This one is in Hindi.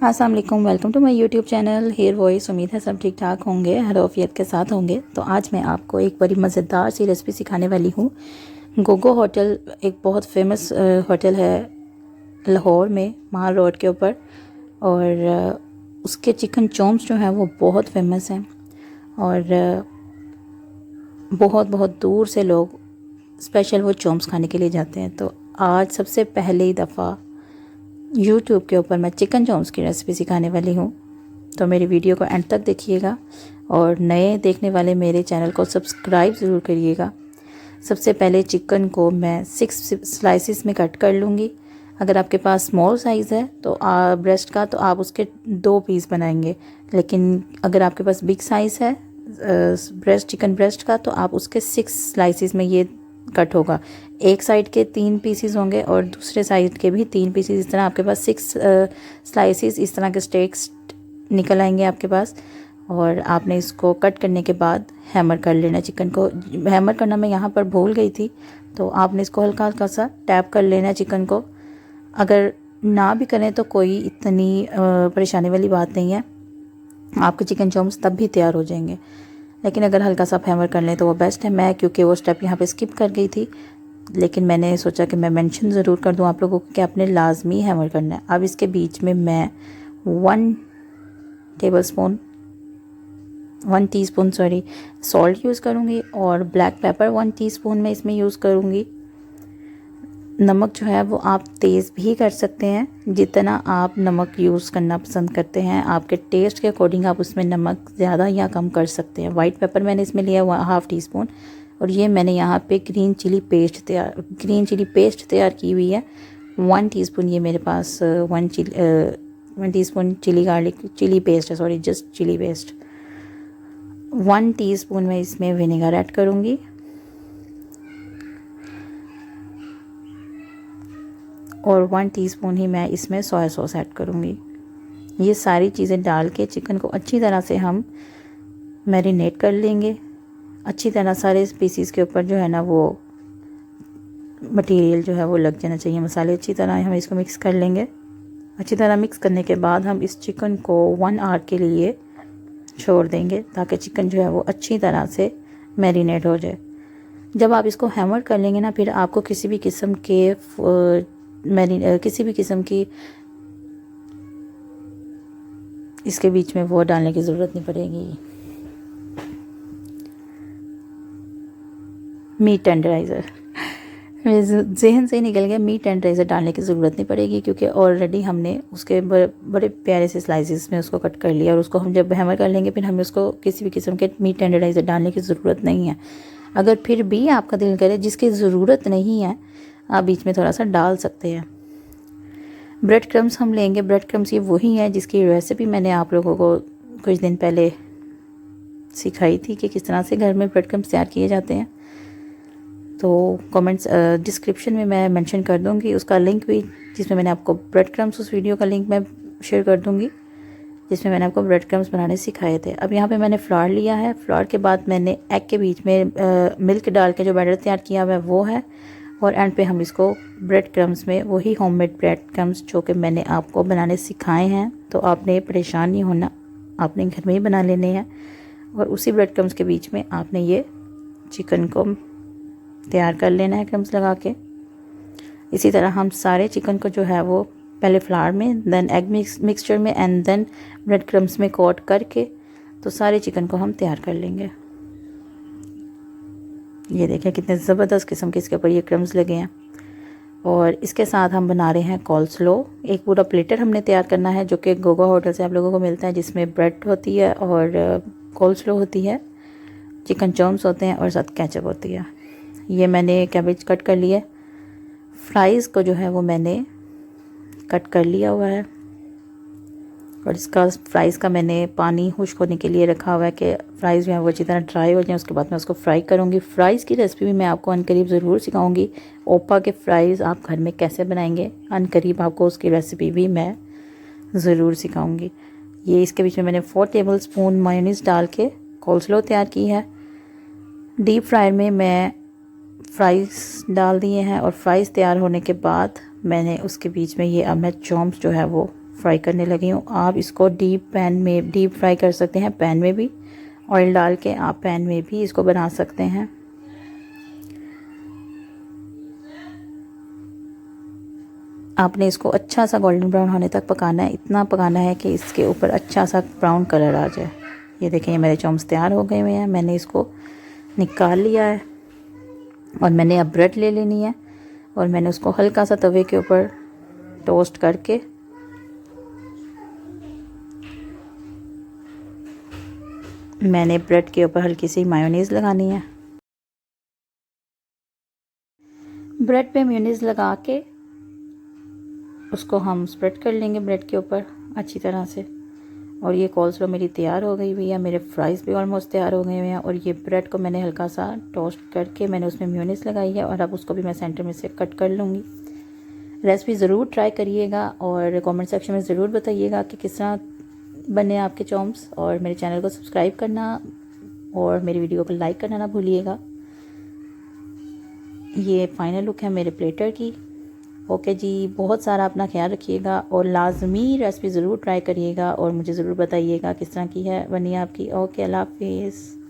अस्सलाम वालेकुम, welcome to my YouTube channel hair voice. उम्मीद है सब ठीक ठाक होंगे, हरोफियत के साथ होंगे। तो आज मैं आपको एक बड़ी मज़ेदार सी रेसिपी सिखाने वाली हूँ। गोगो होटल एक बहुत फेमस होटल है लाहौर में, माल रोड के ऊपर। और उसके चिकन चॉम्स जो हैं वो बहुत फेमस हैं। और बहुत बहुत दूर से लोग स्पेशल वो चॉम्स खाने के लिए जाते हैं। तो आज सबसे पहली दफ़ा यूट्यूब के ऊपर मैं चिकन चॉम्स की रेसिपी सिखाने वाली हूँ। तो मेरी वीडियो को एंड तक देखिएगा और नए देखने वाले मेरे चैनल को सब्सक्राइब ज़रूर करिएगा। सबसे पहले चिकन को मैं 6 स्लाइसिस में कट कर लूँगी। अगर आपके पास स्मॉल साइज़ है तो ब्रेस्ट का, तो आप उसके 2 पीस बनाएंगे। लेकिन अगर आपके पास बिग साइज़ है चिकन ब्रेस्ट का, तो आप उसके 6 स्लाइसिस में ये कट होगा। एक साइड के 3 पीसीस होंगे और दूसरे साइड के भी 3 पीसीस। इस तरह आपके पास 6 स्लाइसिस इस तरह के स्टेक्स निकल आएंगे आपके पास। और आपने इसको कट करने के बाद हैमर कर लेना। चिकन को हैमर करना मैं यहाँ पर भूल गई थी, तो आपने इसको हल्का हल्का सा टैप कर लेना चिकन को। अगर ना भी करें तो कोई इतनी परेशानी वाली बात नहीं है, आपके चिकन चॉम्स तब भी तैयार हो जाएंगे। लेकिन अगर हल्का सा हैमर कर लें तो वो बेस्ट है। मैं क्योंकि वो स्टेप यहाँ पे स्किप कर गई थी, लेकिन मैंने सोचा कि मैं मेंशन ज़रूर कर दूँ आप लोगों को कि आपने लाजमी हैमर करना है। अब इसके बीच में मैं 1 टीस्पून सॉल्ट यूज़ करूँगी और ब्लैक पेपर 1 टीस्पून मैं इसमें यूज़ करूँगी। नमक जो है वो आप तेज़ भी कर सकते हैं, जितना आप नमक यूज़ करना पसंद करते हैं आपके टेस्ट के अकॉर्डिंग आप उसमें नमक ज़्यादा या कम कर सकते हैं। वाइट पेपर मैंने इसमें लिया 1/2 टीस्पून। और ये मैंने यहाँ पे ग्रीन चिली पेस्ट तैयार की हुई है 1 टीस्पून। ये मेरे पास 1 टीस्पून चिली पेस्ट है, जस्ट चिली पेस्ट। 1 टीस्पून मैं इसमें विनेगर ऐड करूँगी और 1 टीस्पून ही मैं इसमें सोया सॉस ऐड करूँगी। ये सारी चीज़ें डाल के चिकन को अच्छी तरह से हम मैरिनेट कर लेंगे। अच्छी तरह सारे पीसीस के ऊपर जो है ना वो मटेरियल जो है वो लग जाना चाहिए, मसाले अच्छी तरह हम इसको मिक्स कर लेंगे। अच्छी तरह मिक्स करने के बाद हम इस चिकन को 1 आवर के लिए छोड़ देंगे ताकि चिकन जो है वो अच्छी तरह से मैरिनेट हो जाए। जब आप इसको हैमर कर लेंगे ना, फिर आपको किसी भी किस्म की इसके बीच में वो डालने की ज़रूरत नहीं पड़ेगी, मीट टेंडराइज़र। मेरे जहन से ही निकल गया, मीट टेंडराइज़र डालने की ज़रूरत नहीं पड़ेगी क्योंकि ऑलरेडी हमने उसके बड़े प्यारे से स्लाइसेस में उसको कट कर लिया। और उसको हम जब हैमर कर लेंगे फिर हमें उसको किसी भी किस्म के मीट टेंडराइज़र डालने की ज़रूरत नहीं है। अगर फिर भी आपका दिल करे, जिसकी ज़रूरत नहीं है, आप बीच में थोड़ा सा डाल सकते हैं। ब्रेड क्रम्स हम लेंगे। ब्रेड क्रम्स ये वही है जिसकी रेसिपी मैंने आप लोगों को कुछ दिन पहले सिखाई थी कि किस तरह से घर में ब्रेड क्रम्स तैयार किए जाते हैं। तो कमेंट्स डिस्क्रिप्शन में मैं मेंशन कर दूंगी उसका लिंक भी, जिसमें मैंने आपको ब्रेड क्रम्स, उस वीडियो का लिंक मैं शेयर कर दूंगी जिसमें मैंने आपको ब्रेड क्रम्स बनाने सिखाए थे। अब यहाँ पे मैंने फ्लावर लिया है। फ्लावर के बाद मैंने एग के बीच में मिल्क डाल के जो बैटर तैयार किया हुआ है वो है। और एंड पे हम इसको ब्रेड क्रम्स में, वही होममेड ब्रेड क्रम्स जो कि मैंने आपको बनाने सिखाए हैं, तो आपने परेशान नहीं होना, आपने घर में ही बना लेने हैं। और उसी ब्रेड क्रम्स के बीच में आपने ये चिकन को तैयार कर लेना है क्रम्स लगा के। इसी तरह हम सारे चिकन को जो है वो पहले फ्लावर में, देन एग मिक्सचर में एंड देन ब्रेड क्रम्स में कोट करके तो सारे चिकन को हम तैयार कर लेंगे। ये देखें कितने ज़बरदस्त किस्म के इसके ऊपर ये क्रम्स लगे हैं। और इसके साथ हम बना रहे हैं कोल्स्लो। एक पूरा प्लेटर हमने तैयार करना है जो कि गोगा होटल से आप लोगों को मिलता है, जिसमें ब्रेड होती है और कोल्स्लो होती है, चिकन चॉम्स होते हैं और साथ केचप होती है। ये मैंने कैबेज कट कर लिया। फ्राइज़ को जो है वो मैंने कट कर लिया हुआ है और इसका फ्राइज़ का मैंने पानी खुश्क होने के लिए रखा हुआ है कि फ्राइज़ जो है वो अच्छी तरह ड्राई हो जाए। उसके बाद मैं उसको फ्राई करूँगी। फ़्राइज़ की रेसिपी भी मैं आपको अनकरीब ज़रूर सिखाऊंगी। ओपा के फ़्राइज़ आप घर में कैसे बनाएंगे, अनकरीब आपको उसकी रेसिपी भी मैं ज़रूर सिखाऊंगी। ये इसके बीच में मैंने 4 टेबलस्पून मायोनीज़ डाल के कोल्स्लो तैयार की है। डीप फ्रायर में मैं फ़्राइज़ डाल दिए हैं और फ्राइज़ तैयार होने के बाद मैंने उसके बीच में ये अब मैं चॉम्स जो है वो फ्राई करने लगी हूँ। आप इसको डीप फ्राई कर सकते हैं, पैन में भी ऑयल डाल के आप पैन में भी इसको बना सकते हैं। आपने इसको अच्छा सा गोल्डन ब्राउन होने तक पकाना है, इतना पकाना है कि इसके ऊपर अच्छा सा ब्राउन कलर आ जाए। ये देखें, ये मेरे चॉम्स तैयार हो गए हुए हैं। मैंने इसको निकाल लिया है और मैंने अब ब्रेड ले लेनी है और मैंने उसको हल्का सा तवे के ऊपर टोस्ट करके मैंने ब्रेड के ऊपर हल्की सी मायोनीज़ लगानी है। ब्रेड पे मेयोनीज़ लगा के उसको हम स्प्रेड कर लेंगे ब्रेड के ऊपर अच्छी तरह से। और ये कोल्स्लो मेरी तैयार हो गई हुई है, मेरे फ्राइज़ भी ऑलमोस्ट तैयार हो गए हुए हैं। और ये ब्रेड को मैंने हल्का सा टोस्ट करके मैंने उसमें मेयोनीज़ लगाई है और अब उसको भी मैं सेंटर में से कट कर लूँगी। रेसिपी ज़रूर ट्राई करिएगा और कमेंट सेक्शन में ज़रूर बताइएगा कि किस तरह बने आपके चॉम्स। और मेरे चैनल को सब्सक्राइब करना और मेरी वीडियो को लाइक करना ना भूलिएगा। ये फाइनल लुक है मेरे प्लेटर की। ओके जी, बहुत सारा अपना ख्याल रखिएगा और लाजमी रेसिपी ज़रूर ट्राई करिएगा और मुझे ज़रूर बताइएगा किस तरह की है बनी आपकी। ओके, अल्लाह हाफिज़।